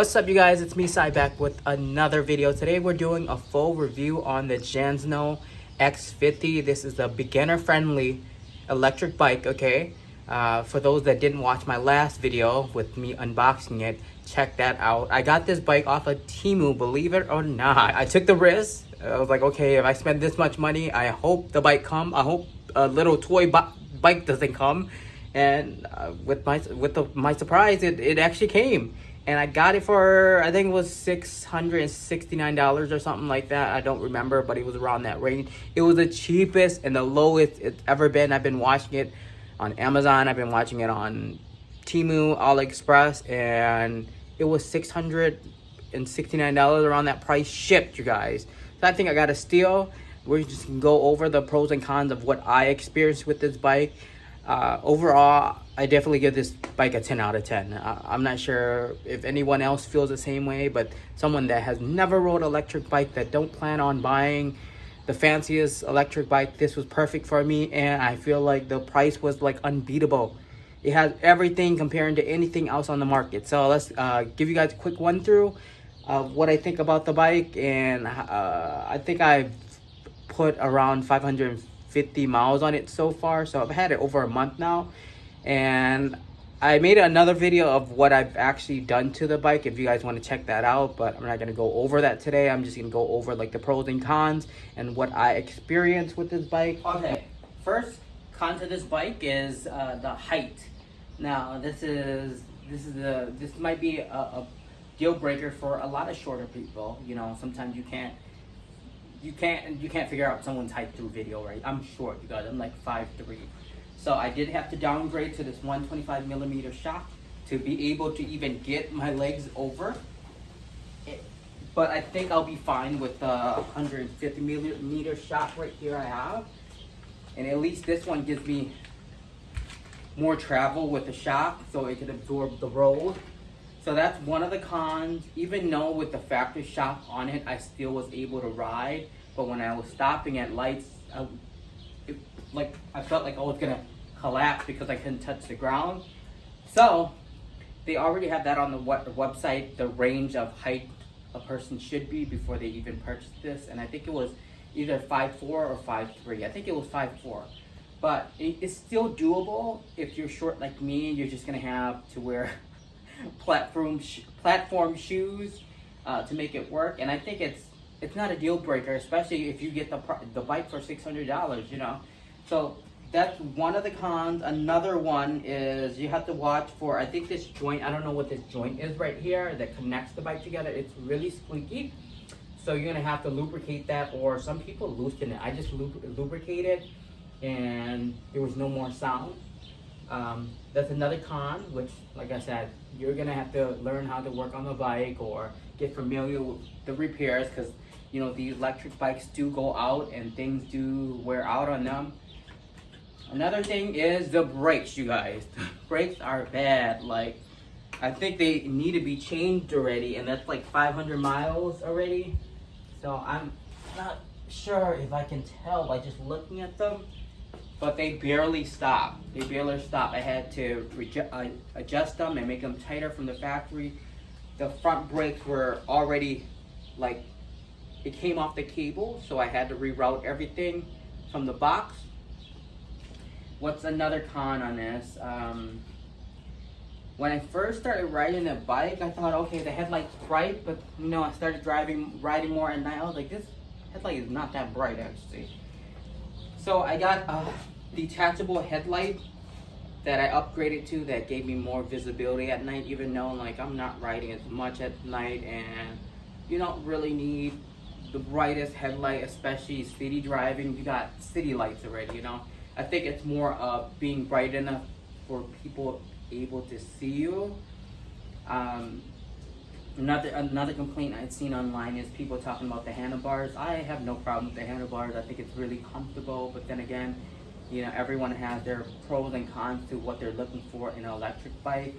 What's up, you guys? It's me, Sai, back with another video. Today we're doing a full review on the Jansno x50. This is a beginner-friendly electric bike, okay? For those that didn't watch my last video with me unboxing it, check that out. I got this bike off of Temu, believe it or not. I took the risk. I was like, okay, if I spend this much money, I hope the bike come. I hope a little toy bike doesn't come. And with my surprise, it actually came. And I got it for, I think it was $669 or something like that. I don't remember, but it was around that range. It was the cheapest and the lowest it's ever been. I've been watching it on Amazon. I've been watching it on Temu, AliExpress, and it was $669 around that price shipped, you guys. So I think I got a steal. We're just gonna go over the pros and cons of what I experienced with this bike. Overall, I definitely give this bike a 10 out of 10. I'm not sure if anyone else feels the same way, but someone that has never rode an electric bike, that don't plan on buying the fanciest electric bike, this was perfect for me. And I feel like the price was like unbeatable. It has everything comparing to anything else on the market. So let's give you guys a quick run through of what I think about the bike. And I think I've put around 550 miles on it so far, so I've had it over a month now. And I made another video of what I've actually done to the bike if you guys want to check that out, but I'm not going to go over that today. I'm just going to go over like the pros and cons and what I experienced with this bike. Okay, first con to this bike is the height. Now this might be a deal breaker for a lot of shorter people. You know, sometimes you can't figure out someone's height through video, right? I'm short, you guys. I'm like 5'3". So I did have to downgrade to this 125 millimeter shock to be able to even get my legs over it. But I think I'll be fine with the 150 millimeter shock right here I have. And at least this one gives me more travel with the shock, so it can absorb the road. So that's one of the cons. Even though with the factory shock on it, I still was able to ride. But when I was stopping at lights, I felt like I was gonna collapse because I couldn't touch the ground. So they already have that on the website, the range of height a person should be before they even purchase this. And I think it was either 5'4" or 5'3". I think it was 5'4". But it's still doable if you're short like me. You're just gonna have to wear platform shoes to make it work. And I think it's not a deal breaker, especially if you get the bike for $600, you know. So that's one of the cons. Another one is you have to watch for, I think this joint, I don't know what this joint is right here that connects the bike together. It's really squeaky. So you're gonna have to lubricate that, or some people loosen it. I just lubricated and there was no more sound. That's another con, which, like I said, you're gonna have to learn how to work on the bike or get familiar with the repairs, because you know the electric bikes do go out and things do wear out on them. Another thing is the brakes, you guys. The brakes are bad. Like, I think they need to be changed already, and that's like 500 miles already. So I'm not sure if I can tell by just looking at them. But they barely stop. They barely stop. I had to adjust them and make them tighter from the factory. The front brakes were already, like, it came off the cable, so I had to reroute everything from the box. What's another con on this? When I first started riding the bike, I thought, okay, the headlight's bright, but you know, I started riding more at night. I was like, this headlight is not that bright, actually. So I got a detachable headlight that I upgraded to that gave me more visibility at night, even though like I'm not riding as much at night, and you don't really need the brightest headlight, especially city driving. You got city lights already, you know. I think it's more of being bright enough for people able to see you. Another complaint I'd seen online is people talking about the handlebars. I have no problem with the handlebars. I think it's really comfortable, but then again, you know, everyone has their pros and cons to what they're looking for in an electric bike.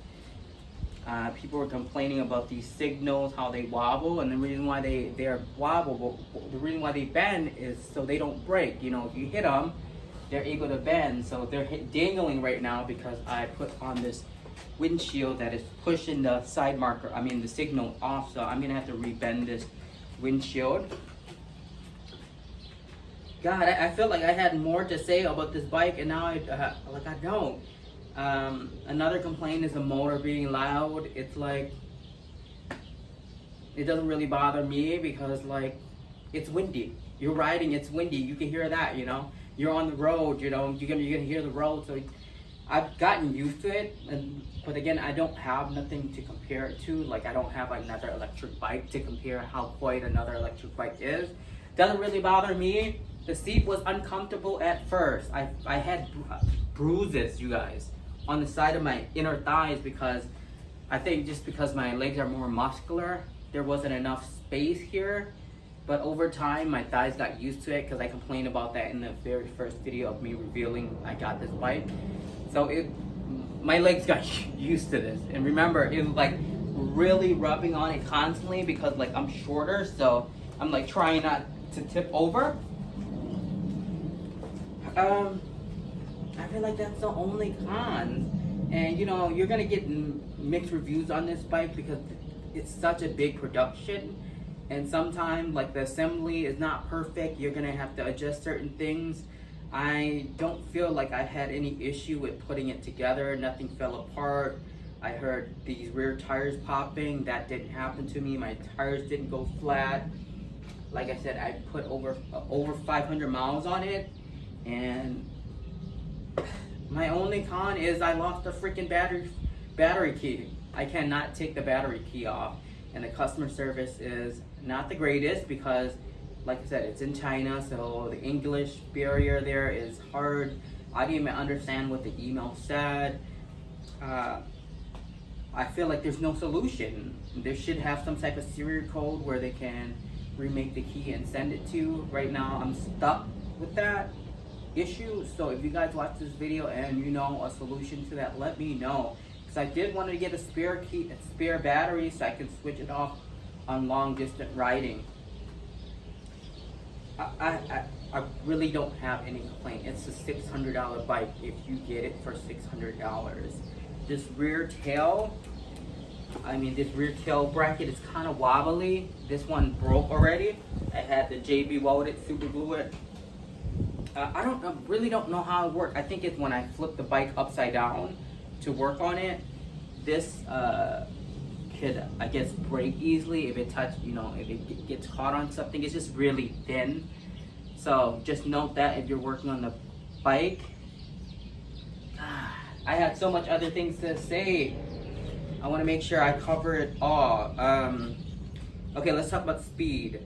People were complaining about these signals, how they wobble, and the reason why they're wobble, the reason why they bend is so they don't break. You know, if you hit them, they're able to bend. So they're dangling right now because I put on this windshield that is pushing the side marker, I mean the signal off, so I'm gonna have to rebend this windshield. God, I feel like I had more to say about this bike, and now I don't. Another complaint is the motor being loud. It's like, it doesn't really bother me because like, it's windy. You're riding, it's windy. You can hear that, you know. You're on the road, you know. You're gonna hear the road. So I've gotten used to it, but again, I don't have nothing to compare it to. Like, I don't have another electric bike to compare how quiet another electric bike is. Doesn't really bother me. The seat was uncomfortable at first. I had bruises, you guys, on the side of my inner thighs because I think just because my legs are more muscular, there wasn't enough space here. But over time, my thighs got used to it because I complained about that in the very first video of me revealing I got this bike. So my legs got used to this. And remember, it was like really rubbing on it constantly because like I'm shorter, so I'm like trying not to tip over. I feel like that's the only con. And you know, you're gonna get mixed reviews on this bike because it's such a big production. And sometimes like the assembly is not perfect. You're gonna have to adjust certain things. I don't feel like I had any issue with putting it together. Nothing fell apart. I heard these rear tires popping. That didn't happen to me. My tires didn't go flat. Like I said, I put over 500 miles on it. And my only con is I lost the freaking battery key. I cannot take the battery key off. And the customer service is not the greatest because, like I said, it's in China, so the English barrier there is hard. I didn't even understand what the email said. I feel like there's no solution. They should have some type of serial code where they can remake the key and send it to. Right now, I'm stuck with that issue. So if you guys watch this video and you know a solution to that, let me know. Because I did want to get a spare battery so I can switch it off on long distance riding. I really don't have any complaint. It's a $600 bike if you get it for $600. This rear tail, this rear tail bracket is kind of wobbly. This one broke already. I had the JB weld it, super glue it. I really don't know how it worked. I think it's when I flip the bike upside down to work on it. This could, I guess, break easily if it if it gets caught on something. It's just really thin. So just note that if you're working on the bike. I had so much other things to say. I want to make sure I cover it all. Okay, let's talk about speed.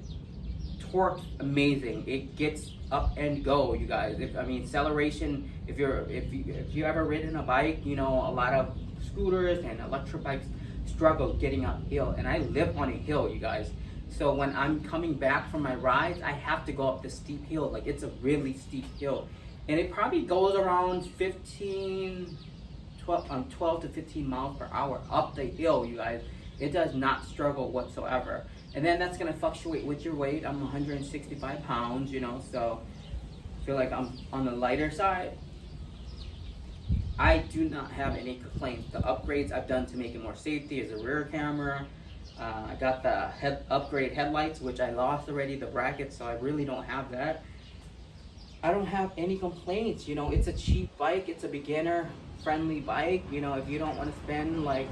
Torque, amazing. It gets up and go, you guys. Acceleration. If you ever ridden a bike, you know a lot of scooters and electric bikes struggle getting uphill, and I live on a hill, you guys. So when I'm coming back from my rides, I have to go up the steep hill. Like, it's a really steep hill, and it probably goes around 12 to 15 miles per hour up the hill, you guys. It does not struggle whatsoever. And then that's gonna fluctuate with your weight. I'm 165 pounds, you know, so I feel like I'm on the lighter side. I do not have any complaints. The upgrades I've done to make it more safety is a rear camera. I got the upgrade headlights, which I lost already, the brackets, so I really don't have that. I don't have any complaints, you know. It's a cheap bike. It's a beginner friendly bike. You know, if you don't want to spend, like,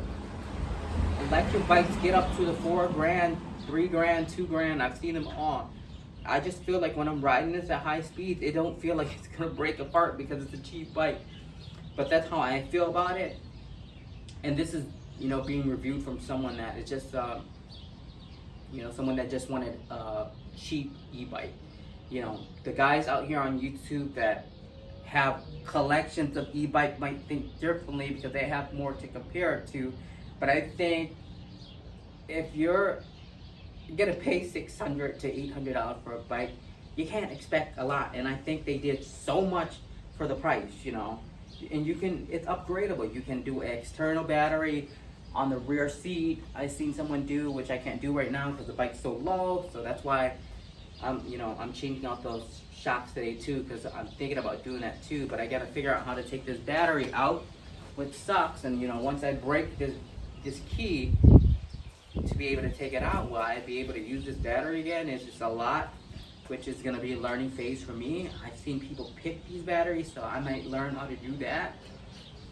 electric bikes get up to the $4 grand, $3 grand, $2 grand. I've seen them all. I just feel like when I'm riding this at high speeds, it don't feel like it's gonna break apart because it's a cheap bike. But that's how I feel about it. And this is, you know, being reviewed from someone that is just, someone that just wanted a cheap e-bike. You know, the guys out here on YouTube that have collections of e-bike might think differently because they have more to compare it to. But I think if you're gonna pay $600 to $800 for a bike, you can't expect a lot. And I think they did so much for the price, you know. And it's upgradable. You can do an external battery on the rear seat. I've seen someone do, which I can't do right now because the bike's so low. So that's why I'm changing out those shocks today too, because I'm thinking about doing that too. But I gotta figure out how to take this battery out which sucks. And you know, once I break this key to be able to take it out, will I be able to use this battery again? It's just a lot, which is going to be a learning phase for me. I've seen people pick these batteries, so I might learn how to do that.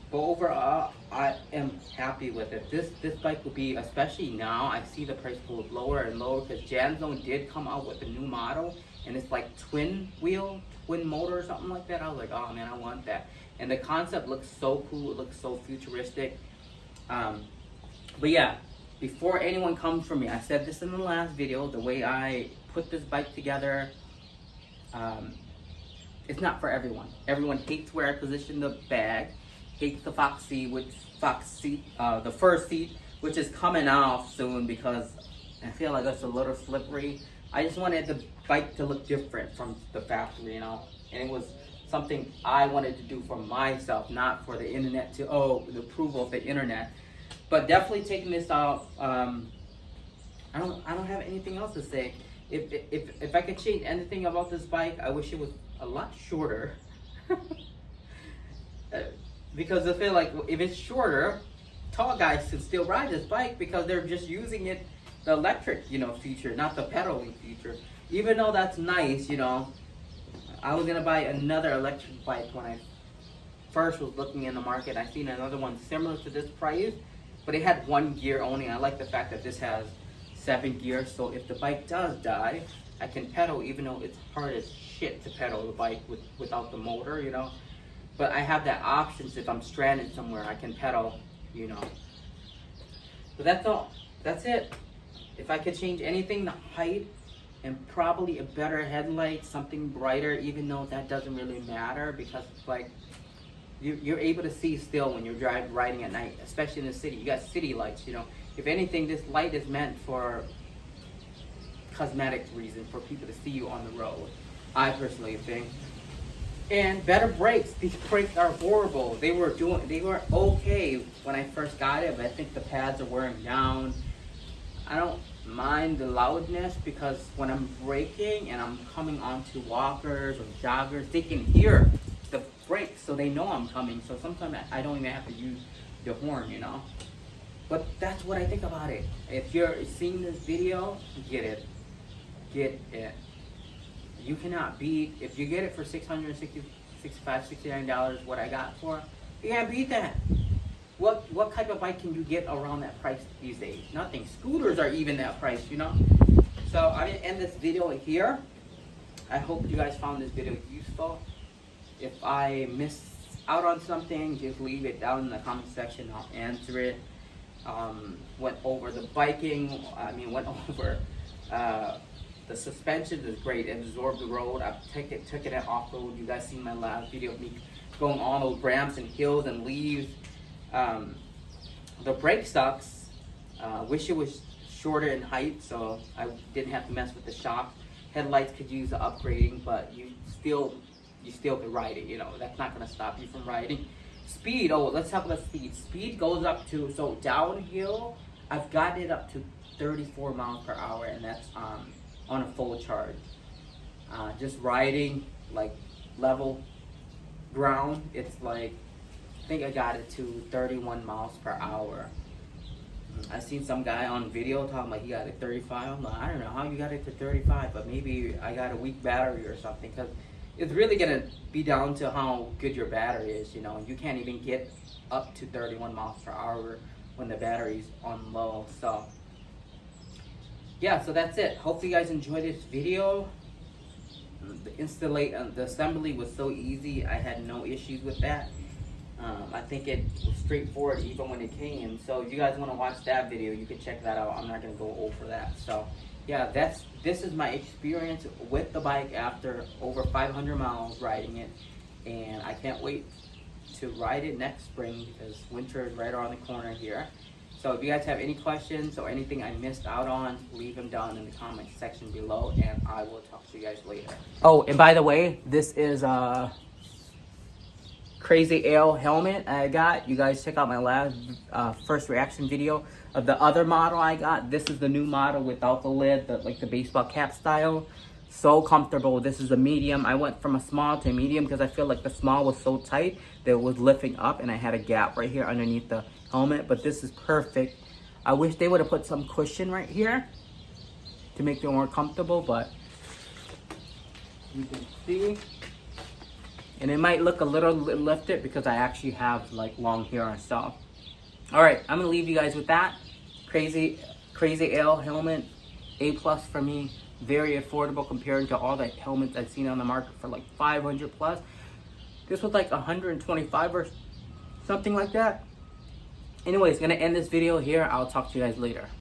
But overall, I am happy with it. This bike will be, especially now, I see the price go lower and lower because Jansno did come out with a new model, and it's like twin motor or something like that. I was like, oh man, I want that. And the concept looks so cool. It looks so futuristic. But yeah, before anyone comes for me, I said this in the last video, the way I put this bike together, it's not for everyone. Everyone hates where I position the bag, hates the the first seat, which is coming off soon because I feel like it's a little slippery. I just wanted the bike to look different from the factory, you know, and it was something I wanted to do for myself, not for the internet the approval of the internet. But definitely taking this out, I don't have anything else to say. If I could change anything about this bike, I wish it was a lot shorter. Because I feel like if it's shorter, tall guys can still ride this bike because they're just using it, the electric, you know, feature, not the pedaling feature. Even though that's nice, you know, I was gonna buy another electric bike when I first was looking in the market. I seen another one similar to this price, but it had 1 gear only. I like the fact that this has 7 gears, so if the bike does die, I can pedal, even though it's hard as shit to pedal the bike without the motor, you know. But I have that option, so if I'm stranded somewhere, I can pedal, you know. But that's all. That's it. If I could change anything, the height and probably a better headlight, something brighter, even though that doesn't really matter because it's like you're able to see still when you're riding at night, especially in the city. You got city lights, you know. If anything, this light is meant for cosmetic reasons, for people to see you on the road, I personally think. And better brakes. These brakes are horrible. They were okay when I first got it, but I think the pads are wearing down. I don't mind the loudness because when I'm braking and I'm coming onto walkers or joggers, they can hear the brakes, so they know I'm coming. So sometimes I don't even have to use the horn, you know. But that's what I think about it. If you're seeing this video, get it. Get it. You cannot beat, if you get it for $665, $69, what I got for, you can't beat that. What type of bike can you get around that price these days? Nothing. Scooters are even that price, you know? So I'm going to end this video here. I hope you guys found this video useful. If I missed out on something, just leave it down in the comment section. I'll answer it. Went over the biking. Went over the suspension is great. It absorbed the road. I took it at off-road. You guys seen my last video of me going on those ramps and hills and leaves. The brake sucks. Wish it was shorter in height so I didn't have to mess with the shock. Headlights could use the upgrading, but you still could ride it, you know. That's not gonna stop you from riding. Speed, let's talk about speed. Speed goes up to, so downhill, I've gotten it up to 34 miles per hour, and that's on a full charge. Just riding like level ground, it's like, I think I got it to 31 miles per hour. I seen some guy on video talking about he got it 35. I'm like, I don't know how you got it to 35, but maybe I got a weak battery or something, because it's really gonna be down to how good your battery is, you know. You can't even get up to 31 miles per hour when the battery's on low. So yeah, so that's it. Hopefully you guys enjoyed this video. The assembly was so easy. I had no issues with that. I think it was straightforward even when it came. So if you guys want to watch that video, you can check that out. I'm not going to go over that. So yeah, this is my experience with the bike after over 500 miles riding it. And I can't wait to ride it next spring because winter is right around the corner here. So if you guys have any questions or anything I missed out on, leave them down in the comment section below, and I will talk to you guys later. Oh, and by the way, this is a Crazy Ale helmet I got. You guys check out my last first reaction video of the other model I got. This is the new model without the lid, like the baseball cap style. So comfortable. This is a medium. I went from a small to a medium because I feel like the small was so tight that it was lifting up and I had a gap right here underneath the helmet. But this is perfect. I wish they would have put some cushion right here to make it more comfortable, but you can see. And it might look a little lifted because I actually have like long hair and stuff. All right, I'm gonna leave you guys with that. Crazy Ale helmet, A+ for me. Very affordable compared to all the helmets I've seen on the market for like 500 plus. This was like 125 or something like that. Anyways, gonna end this video here. I'll talk to you guys later.